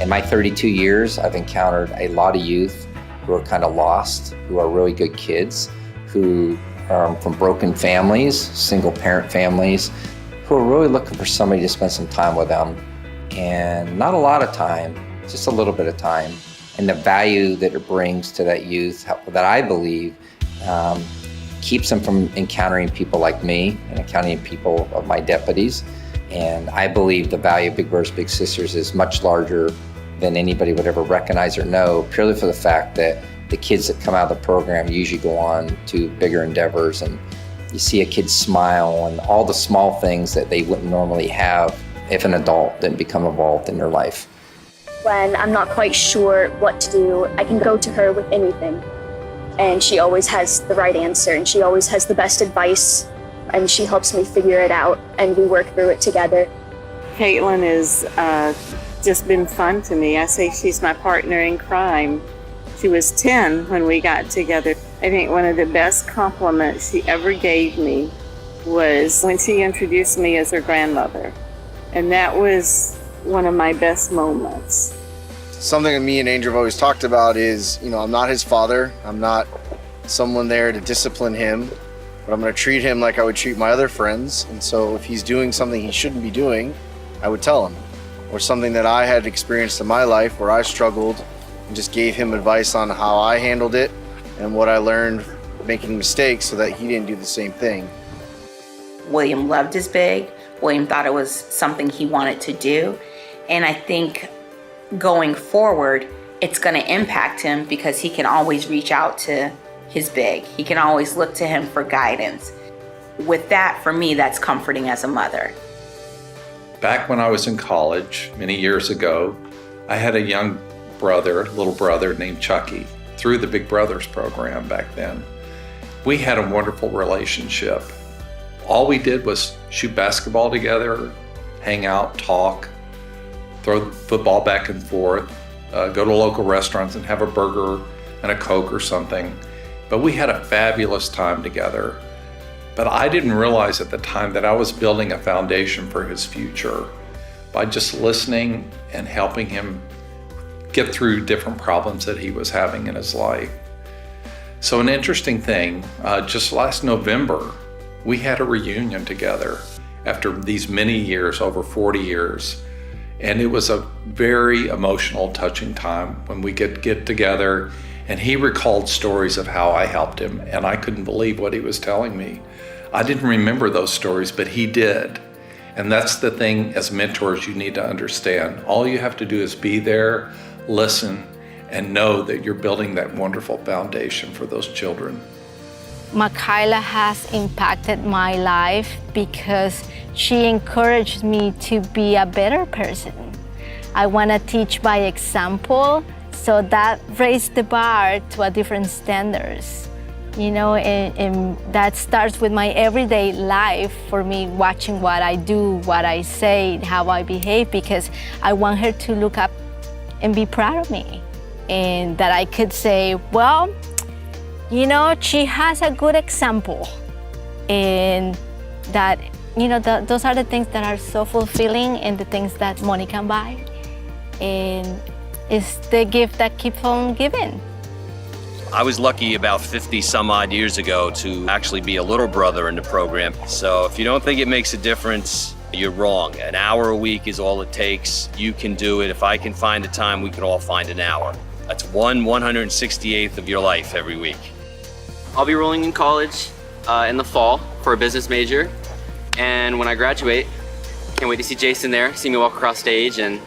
In my 32 years, I've encountered a lot of youth who are kind of lost, who are really good kids, who are from broken families, single parent families, who are really looking for somebody to spend some time with them. And not a lot of time, just a little bit of time. And the value that it brings to that youth, that I believe, keeps them from encountering people like me and encountering people of my deputies. And I believe the value of Big Brothers Big Sisters is much larger than anybody would ever recognize or know, purely for the fact that the kids that come out of the program usually go on to bigger endeavors, and you see a kid smile and all the small things that they wouldn't normally have if an adult didn't become involved in their life. When I'm not quite sure what to do, I can go to her with anything. And she always has the right answer, and she always has the best advice, and she helps me figure it out, and we work through it together. Caitlin has just been fun to me. I say she's my partner in crime. She was 10 when we got together. I think one of the best compliments she ever gave me was when she introduced me as her grandmother. And that was one of my best moments. Something that me and Angel have always talked about is, I'm not his father. I'm not someone there to discipline him, but I'm going to treat him like I would treat my other friends. And so if he's doing something he shouldn't be doing, I would tell him. Or something that I had experienced in my life where I struggled, and just gave him advice on how I handled it and what I learned making mistakes so that he didn't do the same thing. William loved his big. William thought it was something he wanted to do. And I think going forward, it's going to impact him because he can always reach out to his big. He can always look to him for guidance. With that, for me, that's comforting as a mother. Back when I was in college, many years ago, I had a little brother named Chucky, through the Big Brothers program back then. We had a wonderful relationship. All we did was shoot basketball together, hang out, talk, throw the football back and forth, go to local restaurants and have a burger and a Coke or something. But we had a fabulous time together. But I didn't realize at the time that I was building a foundation for his future by just listening and helping him get through different problems that he was having in his life. So an interesting thing, just last November, we had a reunion together after these many years, over 40 years. And it was a very emotional, touching time when we get together, and he recalled stories of how I helped him, and I couldn't believe what he was telling me. I didn't remember those stories, but he did. And that's the thing as mentors you need to understand. All you have to do is be there, listen, and know that you're building that wonderful foundation for those children. Makayla has impacted my life because she encouraged me to be a better person. I want to teach by example, so that raised the bar to a different standards. And that starts with my everyday life for me, watching what I do, what I say, how I behave, because I want her to look up and be proud of me. And that I could say, well, she has a good example. And that, those are the things that are so fulfilling and the things that money can buy. And it's the gift that keeps on giving. I was lucky about 50 some odd years ago to actually be a little brother in the program. So if you don't think it makes a difference, you're wrong. An hour a week is all it takes. You can do it. If I can find a time, we can all find an hour. That's 1/168th of your life every week. I'll be rolling in college in the fall for a business major. And when I graduate, can't wait to see Jason there, see me walk across stage, and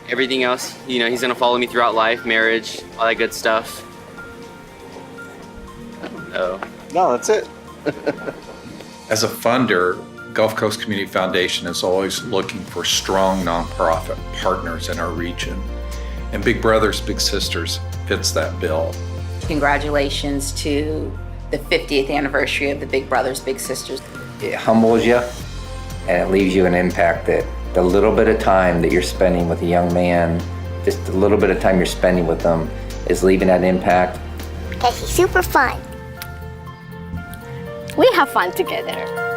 everything else, he's gonna follow me throughout life, marriage, all that good stuff. Oh. No, that's it. As a funder, Gulf Coast Community Foundation is always looking for strong nonprofit partners in our region. And Big Brothers Big Sisters fits that bill. Congratulations to the 50th anniversary of the Big Brothers Big Sisters. It humbles you, and it leaves you an impact that the little bit of time that you're spending with a young man, just a little bit of time you're spending with them, is leaving that impact. Because he's super fun. We have fun together.